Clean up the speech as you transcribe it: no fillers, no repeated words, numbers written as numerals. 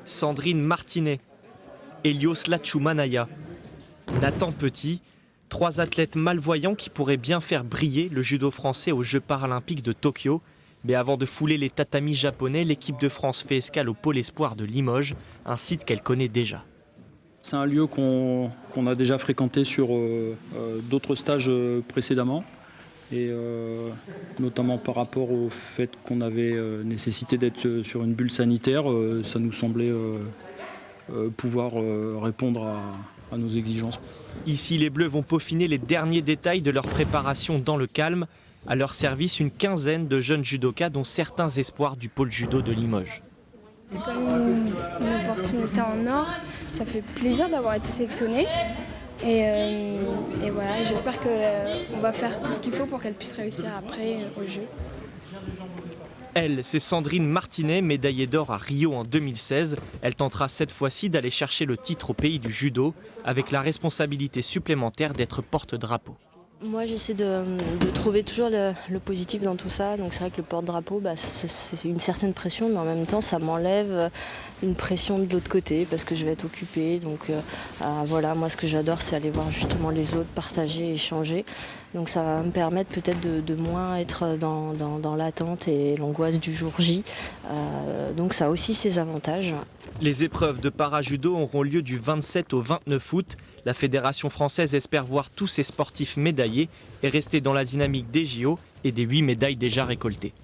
Sandrine Martinet, Elios Lachumanaya, Nathan Petit, 3 athlètes malvoyants qui pourraient bien faire briller le judo français aux Jeux paralympiques de Tokyo. Mais avant de fouler les tatamis japonais, l'équipe de France fait escale au Pôle Espoir de Limoges, un site qu'elle connaît déjà. C'est un lieu qu'on a déjà fréquenté sur d'autres stages précédemment. Et notamment par rapport au fait qu'on avait nécessité d'être sur une bulle sanitaire, ça nous semblait pouvoir répondre à nos exigences. Ici, les Bleus vont peaufiner les derniers détails de leur préparation dans le calme. À leur service, une quinzaine de jeunes judokas, dont certains espoirs du pôle judo de Limoges. C'est comme une opportunité en or. Ça fait plaisir d'avoir été sélectionnée. Et voilà, j'espère qu'on va faire tout ce qu'il faut pour qu'elle puisse réussir après au jeu. Elle, c'est Sandrine Martinet, médaillée d'or à Rio en 2016. Elle tentera cette fois-ci d'aller chercher le titre au pays du judo, avec la responsabilité supplémentaire d'être porte-drapeau. Moi, j'essaie de trouver toujours le positif dans tout ça. Donc c'est vrai que le porte-drapeau, c'est une certaine pression, mais en même temps, ça m'enlève une pression de l'autre côté parce que je vais être occupée. Donc voilà, moi, ce que j'adore, c'est aller voir justement les autres, partager, échanger. Donc ça va me permettre peut-être de moins être dans l'attente et l'angoisse du jour J. Donc ça a aussi ses avantages. Les épreuves de para-judo auront lieu du 27 au 29 août. La Fédération française espère voir tous ses sportifs médaillés et rester dans la dynamique des JO et des 8 médailles déjà récoltées.